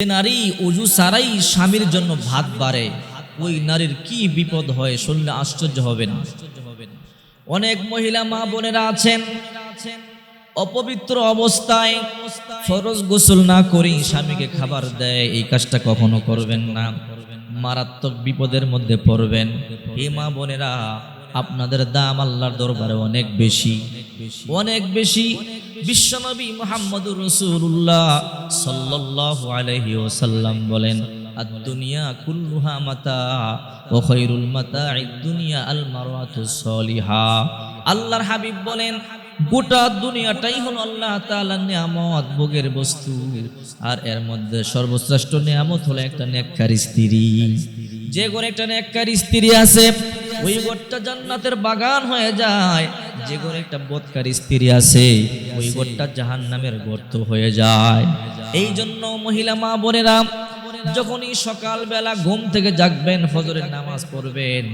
যে নারী ওযু ছাড়াই স্বামীর জন্য ভাত বাড়ে, ওই নারীর কি বিপদ হয় শুনলে আশ্চর্য হবেন। অনেক মহিলা মা বোনেরা আছেন অপবিত্র অবস্থায় ফরজ গোসল না করে স্বামীকে খাবার দেয়। এই কাজটা কখনো করবেন না, মারাত্মক বিপদের মধ্যে পড়বেন। হে মা বোনেরা, আপনাদের দাম আল্লাহর দরবারে অনেক বেশি, অনেক বেশি। বিশ্বনবী মুহাম্মদুর রাসূলুল্লাহ সাল্লাল্লাহু আলাইহি ওয়াসাল্লাম বলেন, আদ-দুনিয়া কুল্লুহা মাতা ওয়া খায়রুল মাতা'id দুনিয়া আল মারওয়াতুস সালিহা। আল্লাহর হাবিব বলেন, গোটা দুনিয়াটাই হলো আল্লাহ তাআলার নিয়ামত, ভোগের বস্তু, আর এর মধ্যে সর্বশ্রেষ্ঠ নিয়ামত হলো একটা নেককার স্ত্রী। যে ঘরে একটা নেককার স্ত্রী আছে, ওই ঘরটা জান্নাতের বাগান হয়ে যায়। যে ঘরে একটা বদকার স্ত্রী আছে, ওই ঘরটা জাহান্নামের গর্ত হয়ে যায়। এই জন্য মহিলা মা বোনেরা, যখনই সকালবেলা ঘুম থেকে জাগবেন, ফজরের নামাজ পড়বেন,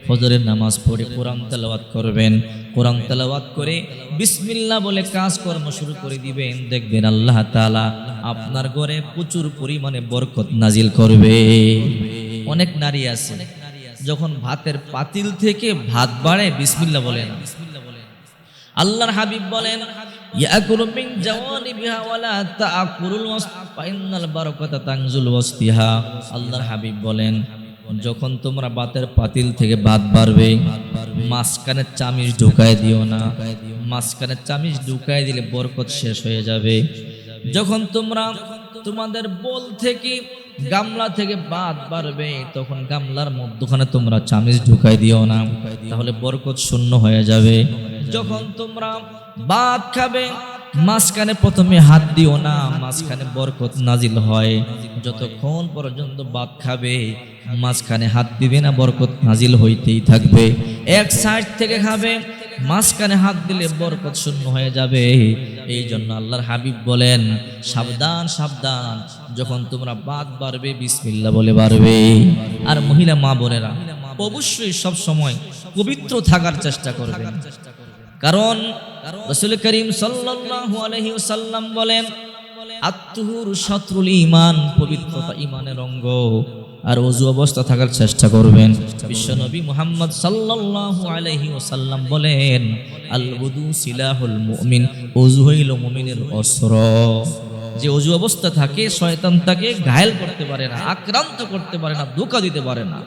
ফজরের নামাজ পড়ে কোরআন তেলাওয়াত করবেন। কোরআন তেলাওয়াত করে বিসমিল্লাহ বলে কাজকর্ম শুরু করে দিবেন। দেখবেন আল্লাহ তাআলা আপনার ঘরে প্রচুর পরিমাণে বরকত নাজিল করবে। অনেক নারী আছে যখন ভাতের পাতিল থেকে ভাত বাড়ে বিসমিল্লাহ বলে না। আল্লাহর হাবিব বলেন, ইয়াকুলু মিন জাওয়ানিবিহা ওয়ালা তাআকুলুল ওয়াসফা ইন্নাল বারাকাতা তানজুল ওয়াসতিহা। আল্লাহর হাবিব বলেন, যখন তোমরা ভাতের পাতিল থেকে ভাত বাড়বে, মাঝখানে চামিচ ঢুকায় দিও না। মাঝখানে চামিচ ঢুকায় দিলে বরকত শেষ হয়ে যাবে। যখন তোমরা তোমাদের বোল থেকে গামলা থেকে ভাত বাড়বে, তখন গামলার মধ্যখানে তোমরা চামিচ ঢুকাই দিও না, তাহলে বরকত শূন্য হয়ে যাবে। যখন তোমরা ভাত খাবে, মাঝখানে প্রথমে হাত দিও না, মাঝখানে বরকত নাজিল হয়। যতক্ষণ পর্যন্ত ভাত খাবে, মাঝখানে হাত দিবে না, বরকত নাজিল হইতেই থাকবে। এক সাইড থেকে খাবে, মাঝখানে হাত দিলে বরকত শূন্য হয়ে যাবে। এই জন্য আল্লাহর হাবিব বলেন, সাবধান সাবধান, যখন তোমরা ভাত বাড়বে বিসমিল্লাহ বলে বাড়বে। আর মহিলা মা বোনেরা অবশ্যই সব সময় পবিত্র থাকার চেষ্টা করবেন, কারণ রাসূল করিম সাল্লাল্লাহু আলাইহি ওয়াসাল্লাম বলেন, আত-তুহুর শাতরুল ঈমান, পবিত্রতা ঈমানের অঙ্গ। আর ওযু অবস্থা থাকার চেষ্টা করবেন। বিশ্বনবী মুহাম্মদ সাল্লাল্লাহু আলাইহি ওয়াসাল্লাম বলেন, আল wudu সিলাহুল মুমিন, ওযু হইল মুমিনের অস্ত্র। যে ওযু অবস্থা থাকে, শয়তান তাকে ঘায়েল করতে পারে না, আক্রান্ত করতে পারে না, ধোঁকা দিতে পারে না।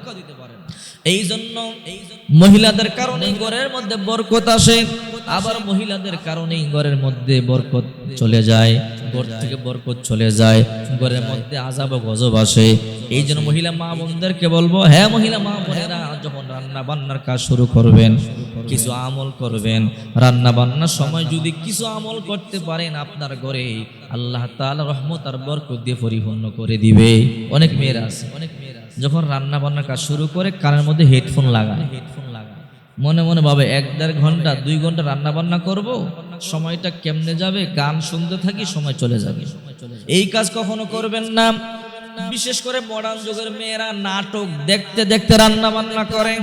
এই জন্য মহিলাদের কারণেই ঘরের মধ্যে বরকত আসে, আবার মহিলাদের কারণেই ঘরের মধ্যে বরকত চলে যায়, ঘর থেকে বরকত চলে যায়, ঘরের মধ্যে আযাব ও গজব আসে। এই জন্য মহিলা মা বোনদেরকে বলবো, হ্যাঁ মহিলা মা বোনেরা, যখন রান্না বান্নার কাজ শুরু করবেন, কিছু আমল করবেন। রান্না বান্নার সময় যদি কিছু আমল করতে পারেন, আপনার ঘরে আল্লাহ তাআলা রহমত আর বরকত দিয়ে পরিপূর্ণ করে দিবে। অনেক মেয়েরা আছে, যখন রান্না বান্নার কাজ শুরু করে কানের মধ্যে হেডফোন লাগায়, মনে মনে ভাবে 1-1.5 ঘন্টা 2 ঘন্টা রান্না বান্না করব, সময়টা কেমনে যাবে, গান শুনতে থাকি, সময় চলে যাবে। এই কাজ কখনো করবেন না। বিশেষ করে মডার্ন যুগের মেয়েরা নাটক দেখতে দেখতে রান্না বান্না করে,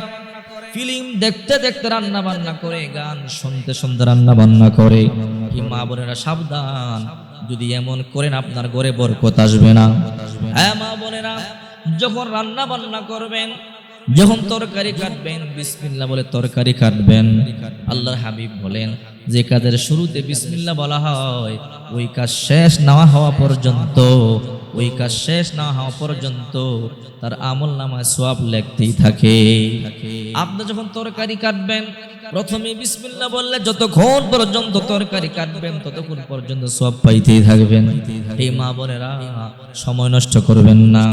ফিল্ম দেখতে দেখতে রান্না বান্না করে, গান শুনতে শুনতে রান্না বান্না করে। কি মা বোনেরা সাবধান, যদি এমন করেন আপনার ঘরে বরকত আসবে না। হ্যাঁ মা বোনেরা, যখন রান্না বান্না করবেন, যখন তরকারি কাটবেন, বিসমিল্লাহ বলে তরকারি কাটবেন। আল্লাহর হাবিব বলেন, যে কাজের শুরুতে বিসমিল্লাহ বলা হয়, ওই কাজ শেষ না হওয়া পর্যন্ত, ওই কাজ শেষ না হওয়া পর্যন্ত তার আমল নামায় সওয়াব লিখতেই থাকে। আপনি যখন তরকারি কাটবেন, প্রথমে বিসমিল্লাহ বললে যতক্ষণ পর্যন্ত তরকারি কাটবেন, ততক্ষণ পর্যন্ত সওয়াব পাইতেই থাকবেন। এই মা বোনেরা, সময় নষ্ট করবেন না।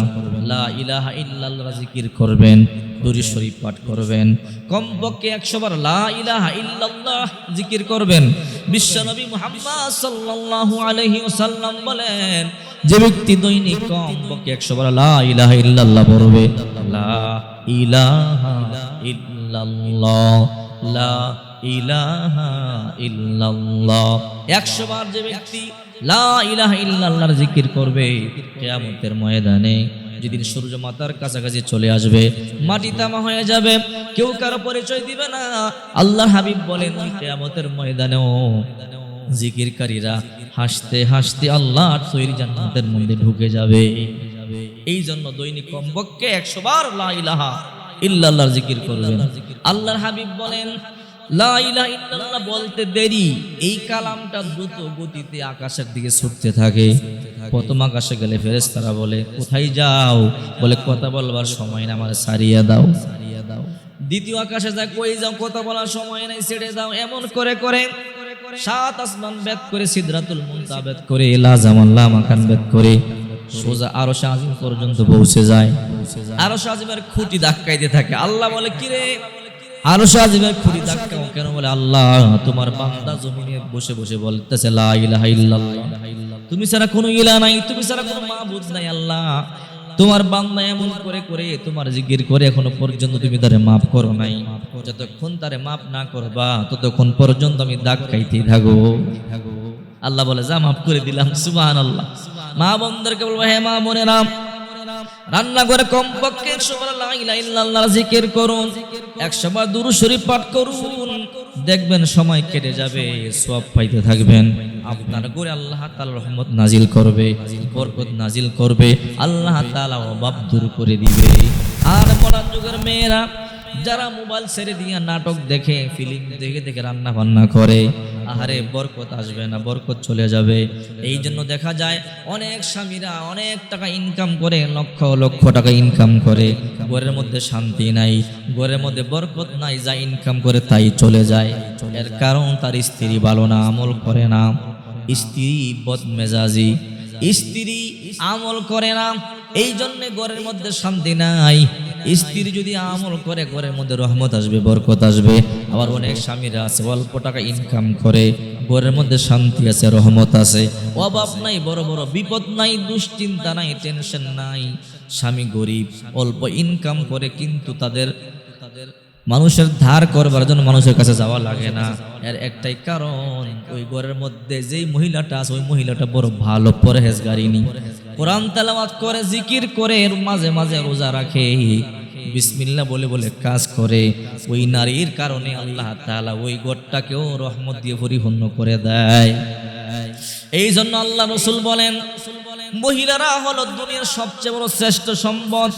লা ইলাহা ইল্লাল্লাহ জিকির করবেন, দুরূদ শরীফ পাঠ করবেন, কমপক্ষে 100 বার লা ইলাহা ইল্লাল্লাহ জিকির করবেন। বিশ্বনবী মুহাম্মদ সাল্লাল্লাহু আলাইহি ওয়াসাল্লাম বলেন, যে ব্যক্তি দৈনিক কমপক্ষে 100 বার লা ইলাহা ইল্লাল্লাহ পড়বে, লা ইলাহা ইল্লাল্লাহ, লা ইলাহা ইল্লাল্লাহ, 100 বার যে ব্যক্তি লা ইলাহা ইল্লাল্লাহর জিকির করবে, কিয়ামতের ময়দানে যেদিন সূর্য মাথার কাছাকাছি চলে আসবে, মাটি তামা হয়ে যাবে, কেউ কারো পরিচয় দিবে না। আল্লাহ হাবিব বলেন, কিয়ামতের ময়দানেও জিকিরকারীরা হাসতে হাসতে আল্লাহর তৈরি জান্নাতের মধ্যে ঢুকে যাবে। এই জন্য দৈনিক কমপক্ষে 100 বার লা ইলাহা ইল্লাল্লাহর জিকির করবেন। আল্লাহর হাবিব বলেন, লা ইলাহা ইল্লাল্লাহ বলতে দেরি, এই কালামটা দ্রুত গতিতে আকাশের দিকে ছুটতে থাকে। প্রথম আকাশে গেলে ফেরেশতারা বলে, কোথায় যাও? বলে, কথা বলবার সময় না, আমার সারিয়া দাও। দ্বিতীয় আকাশে যায়, কই যাও? কথা বলার সময় নাই, ছেড়ে দাও। এমন করে করে 7 আসমান ভেদ করে, সিদরাতুল মুনতাহা ভেদ করে, লা জামাল্লা মাকান ভেদ করে সোজা আরশ আজিম পর্যন্ত পৌঁছে যায়। আরশ আজিমের খুঁটি ধাক্কাইতে থাকে। আল্লাহ বলে, কিরে আরশ আজিমের খুঁটি ধাক্কাও কেন? বলে, আল্লাহ তোমার বান্দা জমিনে বসে বসে বলতেছে লা ইলাহা ইল্লাল্লাহ, তুমি ছাড়া কোনো ইলাহ নাই, তুমি ছাড়া কোনো মাবুদ নাই। আল্লাহ তোমার বান্দা এমন করে করে তোমার জিকির করে এখনো পর্যন্ত তুমি তারে মাফ করো নাই। যতক্ষণ তারে মাফ না করবা ততক্ষণ পর্যন্ত আমি ধাক্কাইতেই থাকবো। আল্লাহ বলে, যা মাফ করে দিলাম। সুবহানাল্লাহ। মা বোনদেরকে বলবো, হে মা বোনেরা, রান্না করে কমপক্ষে 100 বার লা ইলাহা ইল্লাল্লাহ জিকির করুন, 100 বার দুরূদ শরীফ পাঠ করুন। দেখবেন সময় কেটে যাবে, সওয়াব পাইতে থাকবেন। আপনার উপরে আল্লাহ তাআলা রহমত নাজিল করবে, বরকত নাজিল করবে, আল্লাহ তাআলা অভাব দূর করে দিবে। আর মডার্ন যুগের মেয়েরা যারা মোবাইল ছেড়ে দিয়ে নাটক দেখে, ফিল্ম দেখে দেখে রান্না বান্না করে, আহারে বরকত আসবে না, বরকত চলে যাবে। এই জন্য দেখা যায় অনেক স্বামীরা অনেক টাকা ইনকাম করে, লক্ষ লক্ষ টাকা ইনকাম করে, ঘরের মধ্যে শান্তি নাই, ঘরের মধ্যে বরকত নাই, যা ইনকাম করে তাই চলে যায়। এর কারণ তার স্ত্রী ভালো না, আমল করে না, স্ত্রী বদমেজাজি, স্ত্রী আমল করে না, এই জন্য ঘরের মধ্যে শান্তি নাই। স্ত্রী যদি আমল করে ঘরের মধ্যে রহমত আসবে, বরকত আসবে। আবার অনেক স্বামীরা আছে অল্প টাকা ইনকাম করে, ঘরের মধ্যে শান্তি আছে, রহমত আছে, অভাব নাই, বড় বড় বিপদ নাই, দুশ্চিন্তা নাই, টেনশন নাই। স্বামী গরিব, অল্প ইনকাম করে, কিন্তু তাদের মানুষের ধার করবার জন্য মানুষের কাছে যাওয়া লাগে না। এর একটাই কারণ, ওই ঘরের মধ্যে যেই মহিলাটা আছে ওই মহিলাটা বড় ভালো পরহেজগারিনী, কোরআন তেলাওয়াত করে, জিকির করে, মাঝে মাঝে রোজা রাখে, বিসমিল্লাহ বলে বলে কাজ করে। ওই নারীর কারণে আল্লাহ তাআলা ওই ঘরটাকেও রহমত দিয়ে পরিপূর্ণ করে দেয়। এই জন্য আল্লাহ রাসূল বলেন, মহিলারা হলো দুনিয়ার সবচেয়ে বড় শ্রেষ্ঠ সম্পদ,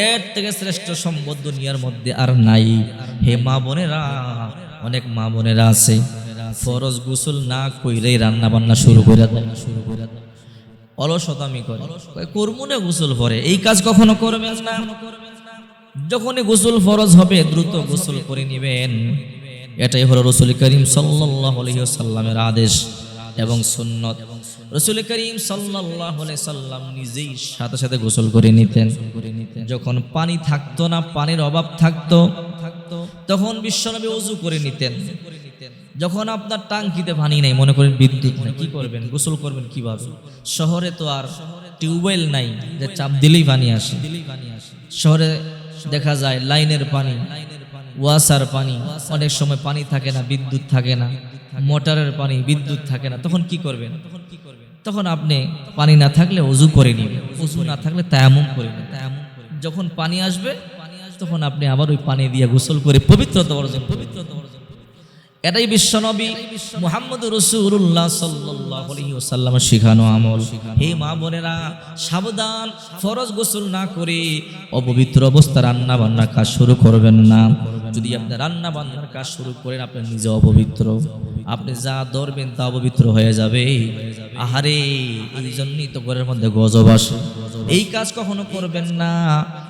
এর থেকে শ্রেষ্ঠ সম্পদ দুনিয়ার মধ্যে আর নাই। হে মা বোনেরা, অনেক মা বোনেরা আছে ফরজ গোসল না কইরেই রান্না বান্না শুরু করে দেয়, অলসতামি করে, কর্মনে গোসল পরে। এই কাজ কখনো করবেন না। যখনই গোসল ফরজ হবে দ্রুত গোসল করে নেবেন। এটাই হলো রাসূল করিম সাল্লাল্লাহু আলাইহি ওয়াসাল্লামের আদেশ এবং সুন্নত। রাসূল করিম সাল্লাল্লাহু আলাইহি সাল্লাম নিজেই সাথে সাথে গোসল করে নিতেন। যখন পানি থাকতো না, পানির অভাব থাকতো, তখন বিশ্বনবী ওযু করে নিতেন। যখন আপনার টাঙ্কিতে পানি নাই, মনে করেন বিদ্যুৎ নাই, কি করবেন? গোসল করবেন কিভাবে? শহরে তো আর টিউবওয়েল নাই যে চাপ দিলেই পানি আসে। শহরে দেখা যায় লাইনের পানি, ওয়াসার পানি, অনেক সময় পানি থাকে না, বিদ্যুৎ থাকে না, মোটরের পানি, বিদ্যুৎ থাকে না। তখন কি করবেন? তখন আপনি পানি না থাকলে ওযু করে নিবেন, ওযু না থাকলে তায়াম্মুম করে নেবেন। যখন পানি আসবে তখন আপনি আবার ওই পানি দিয়ে গোসল করে পবিত্রতা অর্জন করবেন। এটাই বিশ্বনবী মুহাম্মদুর রাসূলুল্লাহ সাল্লাল্লাহু আলাইহি ওয়াসাল্লামের শিখানো আমল। হে মা বোনেরা, সাবধান, ফরজ গোসল না করে অপবিত্র অবস্থা রান্না বান্নার কাজ শুরু করবেন না। যদি আপনি রান্না বান্নার কাজ শুরু করেন, আপনি নিজে অপবিত্র, আপনি যা ধরবেন তা অপবিত্র হয়ে যাবে। আহারে, এই জন্যই তো ঘরের মধ্যে গজব আসে। এই কাজ কখনো করবেন না।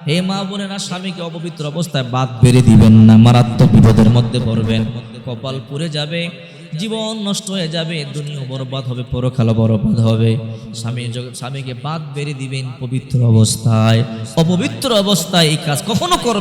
হে মা বোনেরা, স্বামীকে অপবিত্র অবস্থায় বাদ বেড়ে দিবেন না, মারাত্মক বিপদের মধ্যে পড়বেন, কপাল পুড়ে যাবে, জীবন নষ্ট হয়ে যাবে, দুনিয়া বরবাদ হবে, পরকালও বরবাদ হবে। স্বামীকে বাদ বেড়ে দিবেন পবিত্র অবস্থায়। অপবিত্র অবস্থায় এই কাজ কখনো করবেন